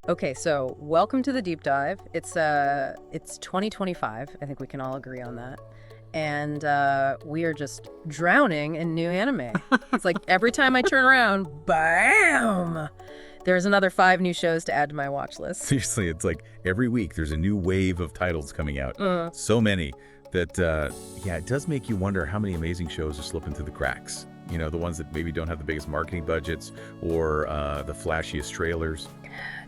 Okay, so welcome to the deep dive. It's 2025. I think we can all agree on that. And we are just drowning in new anime. It's like every time I turn around, bam! There's another 5 new shows to add to my watch list. Seriously, it's like every week there's a new wave of titles coming out. So many that, yeah, it does make you wonder how many amazing shows are slipping through the cracks. You know, the ones that maybe don't have the biggest marketing budgets or the flashiest trailers.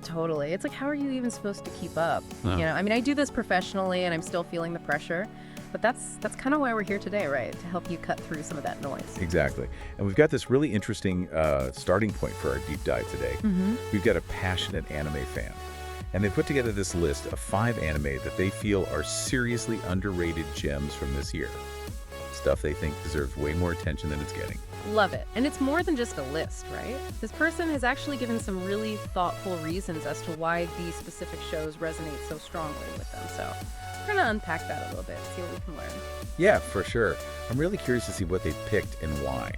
Totally. It's like, how are you even supposed to keep up? You know, I mean, I do this professionally and I'm still feeling the pressure. But that's kind of why we're here today, right? To help you cut through some of that noise. Exactly. And we've got this really interesting starting point for our deep dive today. We've got a passionate anime fan. And they put together this list of 5 anime that they feel are seriously underrated gems from this year. Stuff they think deserves way more attention than it's getting. Love it. And it's more than just a list, right? This person has actually given some really thoughtful reasons as to why these specific shows resonate so strongly with them. So we're going to unpack that a little bit, see what we can learn. Yeah, for sure. I'm really curious to see what they picked and why.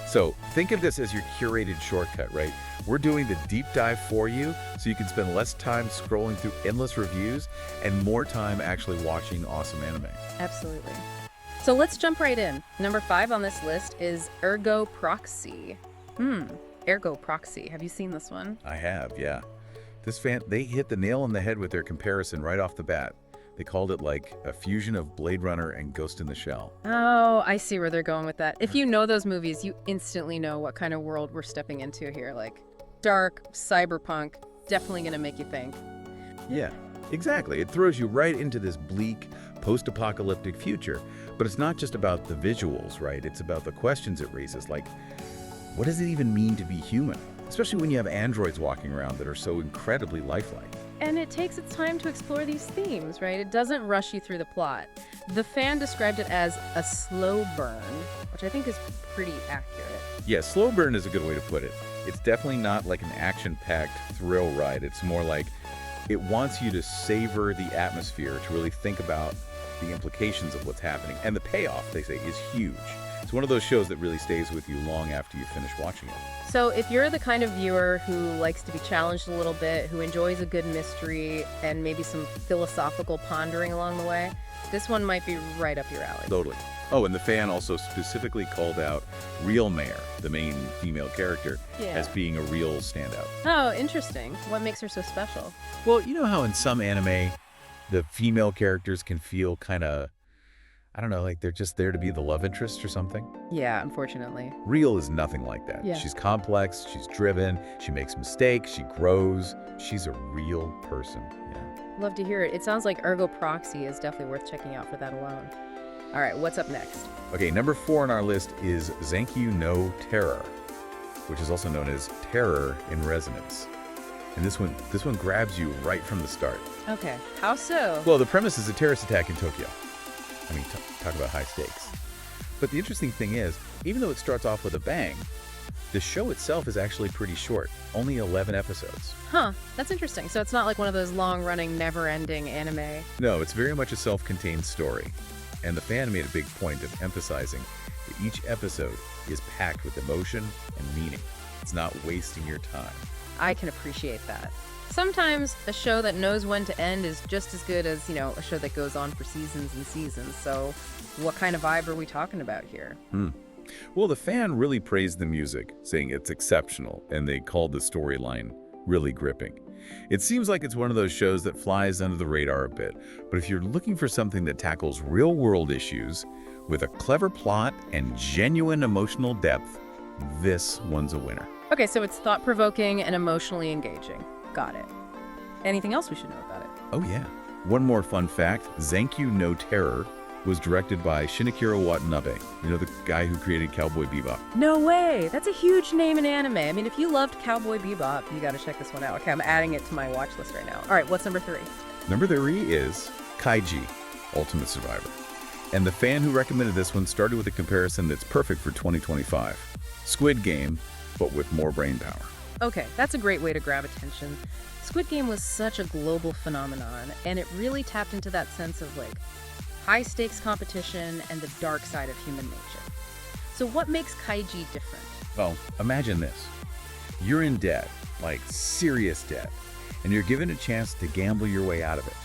So think of this as your curated shortcut, right? We're doing the deep dive for you so you can spend less time scrolling through endless reviews and more time actually watching awesome anime. Absolutely. So let's jump right in. Number 5 on this list is Ergo Proxy. Ergo Proxy. Have you seen this one? I have, yeah. They hit the nail on the head with their comparison right off the bat. They called it like a fusion of Blade Runner and Ghost in the Shell. Oh, I see where they're going with that. If you know those movies, you instantly know what kind of world we're stepping into here. Like dark, cyberpunk, definitely going to make you think. Yeah, exactly. It throws you right into this bleak, post-apocalyptic future. But it's not just about the visuals, right? It's about the questions it raises, like, what does it even mean to be human? Especially when you have androids walking around that are so incredibly lifelike. And it takes its time to explore these themes, right? It doesn't rush you through the plot. The fan described it as a slow burn, which I think is pretty accurate. Yeah, slow burn is a good way to put it. It's definitely not like an action-packed thrill ride. It's more like it wants you to savor the atmosphere, to really think about the implications of what's happening. And the payoff, they say, is huge. It's one of those shows that really stays with you long after you finish watching it. So if you're the kind of viewer who likes to be challenged a little bit, who enjoys a good mystery and maybe some philosophical pondering along the way, this one might be right up your alley. Totally. Oh, and the fan also specifically called out Real Mare, the main female character, as being a real standout. Oh, interesting. What makes her so special? Well, you know how in some anime, the female characters can feel kind of, I don't know, like they're just there to be the love interest or something? Yeah, unfortunately. Real is nothing like that. Yeah. She's complex, she's driven, she makes mistakes, she grows. She's a real person. Yeah. Love to hear it. It sounds like Ergo Proxy is definitely worth checking out for that alone. All right, what's up next? Okay, number 4 on our list is Zankyou no Terror, which is also known as Terror in Resonance. And this one grabs you right from the start. Okay, how so? Well, the premise is a terrorist attack in Tokyo. I mean, talk about high stakes. But the interesting thing is, even though it starts off with a bang, the show itself is actually pretty short, only 11 episodes. Huh, that's interesting. So it's not like one of those long-running, never-ending anime. No, it's very much a self-contained story. And the fan made a big point of emphasizing that each episode is packed with emotion and meaning. It's not wasting your time. I can appreciate that. Sometimes a show that knows when to end is just as good as, a show that goes on for seasons and seasons. So what kind of vibe are we talking about here? Well, the fan really praised the music, saying it's exceptional, and they called the storyline really gripping. It seems like it's one of those shows that flies under the radar a bit, but if you're looking for something that tackles real-world issues with a clever plot and genuine emotional depth, this one's a winner. Okay, so it's thought-provoking and emotionally engaging. Got it. Anything else we should know about it? Oh yeah. One more fun fact, Zankyou no Terror was directed by Shinichiro Watanabe, the guy who created Cowboy Bebop. No way! That's a huge name in anime. I mean, if you loved Cowboy Bebop, you gotta check this one out. Okay, I'm adding it to my watch list right now. All right, what's number 3? Number 3 is Kaiji, Ultimate Survivor. And the fan who recommended this one started with a comparison that's perfect for 2025. Squid Game, but with more brain power. Okay, that's a great way to grab attention. Squid Game was such a global phenomenon, and it really tapped into that sense of high-stakes competition and the dark side of human nature. So what makes Kaiji different? Well, imagine this. You're in debt, like serious debt, and you're given a chance to gamble your way out of it.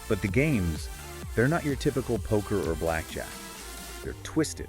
But the games, they're not your typical poker or blackjack. They're twisted,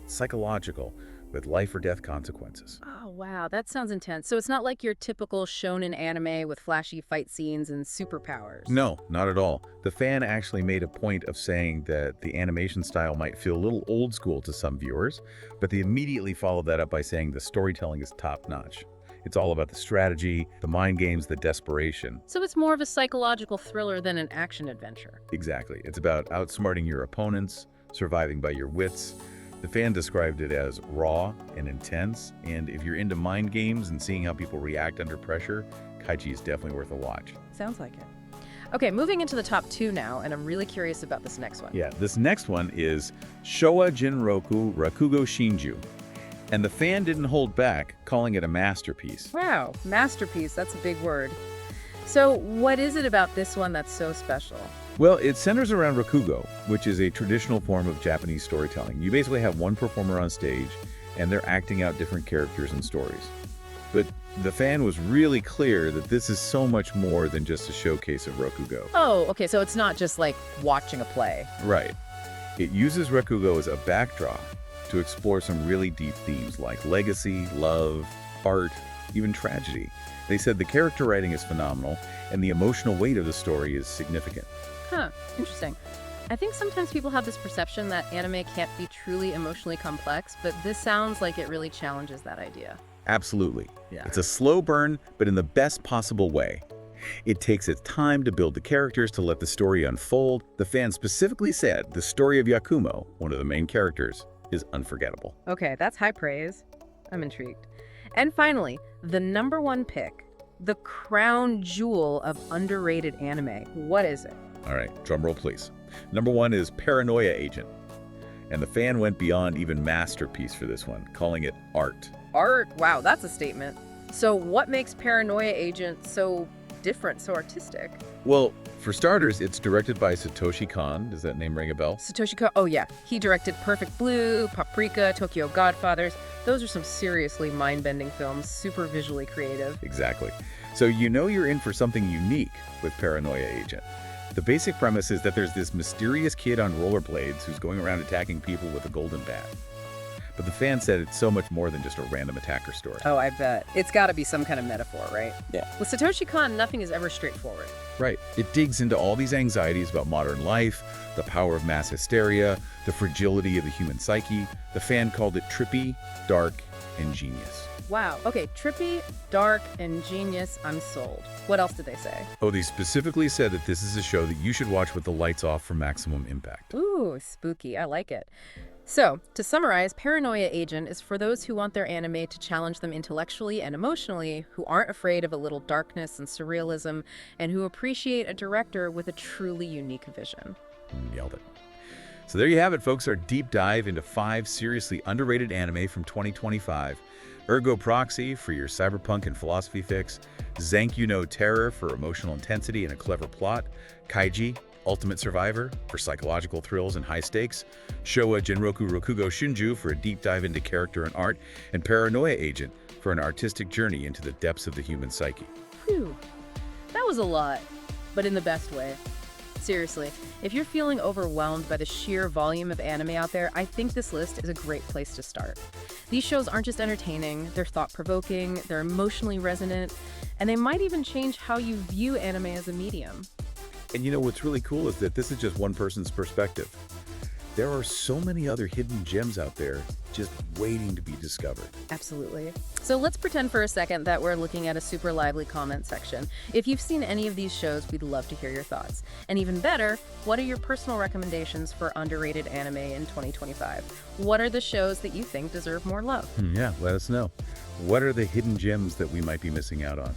psychological, with life or death consequences. Oh, wow, that sounds intense. So it's not like your typical shonen anime with flashy fight scenes and superpowers. No, not at all. The fan actually made a point of saying that the animation style might feel a little old school to some viewers, but they immediately followed that up by saying the storytelling is top-notch. It's all about the strategy, the mind games, the desperation. So it's more of a psychological thriller than an action adventure. Exactly. It's about outsmarting your opponents, surviving by your wits. The fan described it as raw and intense, and if you're into mind games and seeing how people react under pressure, Kaiji is definitely worth a watch. Sounds like it. Okay, moving into the top 2 now, and I'm really curious about this next one. Yeah, this next one is Shouwa Genroku Rakugo Shinjuu. And the fan didn't hold back, calling it a masterpiece. Wow, masterpiece, that's a big word. So what is it about this one that's so special? Well, it centers around Rakugo, which is a traditional form of Japanese storytelling. You basically have one performer on stage, and they're acting out different characters and stories. But the fan was really clear that this is so much more than just a showcase of Rakugo. Oh, okay, so it's not just like watching a play. Right. It uses Rakugo as a backdrop to explore some really deep themes like legacy, love, art, even tragedy. They said the character writing is phenomenal, and the emotional weight of the story is significant. Huh, interesting. I think sometimes people have this perception that anime can't be truly emotionally complex, but this sounds like it really challenges that idea. Absolutely. Yeah. It's a slow burn, but in the best possible way. It takes its time to build the characters, to let the story unfold. The fan specifically said the story of Yakumo, one of the main characters, is unforgettable. Okay, that's high praise. I'm intrigued. And finally, the number 1 pick, the crown jewel of underrated anime. What is it? All right, drum roll please. Number 1 is Paranoia Agent. And the fan went beyond even masterpiece for this one, calling it art. Art? Wow, that's a statement. So what makes Paranoia Agent so different, so artistic? Well, for starters, it's directed by Satoshi Kon. Does that name ring a bell? Satoshi Kon, oh yeah. He directed Perfect Blue, Paprika, Tokyo Godfathers. Those are some seriously mind-bending films, super visually creative. Exactly. So you know you're in for something unique with Paranoia Agent. The basic premise is that there's this mysterious kid on rollerblades who's going around attacking people with a golden bat. But the fan said it's so much more than just a random attacker story. Oh, I bet. It's got to be some kind of metaphor, right? Yeah. With Satoshi Kon, nothing is ever straightforward. Right. It digs into all these anxieties about modern life, the power of mass hysteria, the fragility of the human psyche. The fan called it trippy, dark, and genius. Wow. Okay, trippy, dark, and genius. I'm sold. What else did they say? Oh, they specifically said that this is a show that you should watch with the lights off for maximum impact. Ooh, spooky. I like it. So, to summarize, Paranoia Agent is for those who want their anime to challenge them intellectually and emotionally, who aren't afraid of a little darkness and surrealism, and who appreciate a director with a truly unique vision. Nailed it. So there you have it, folks, our deep dive into 5 seriously underrated anime from 2025. Ergo Proxy for your cyberpunk and philosophy fix, Zankyou no Terror for emotional intensity and a clever plot, Kaiji, Ultimate Survivor for psychological thrills and high stakes, Shouwa Genroku Rakugo Shinjuu for a deep dive into character and art, and Paranoia Agent for an artistic journey into the depths of the human psyche. Phew. That was a lot, but in the best way. Seriously, if you're feeling overwhelmed by the sheer volume of anime out there, I think this list is a great place to start. These shows aren't just entertaining, they're thought-provoking, they're emotionally resonant, and they might even change how you view anime as a medium. And you know what's really cool is that this is just one person's perspective. There are so many other hidden gems out there just waiting to be discovered. Absolutely. So let's pretend for a second that we're looking at a super lively comment section. If you've seen any of these shows, we'd love to hear your thoughts. And even better, what are your personal recommendations for underrated anime in 2025? What are the shows that you think deserve more love? Yeah, let us know. What are the hidden gems that we might be missing out on?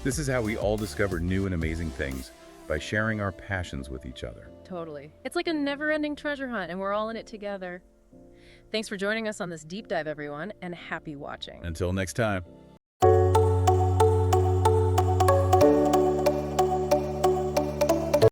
This is how we all discover new and amazing things, by sharing our passions with each other. Totally. It's like a never-ending treasure hunt, and we're all in it together. Thanks for joining us on this deep dive, everyone, and happy watching. Until next time.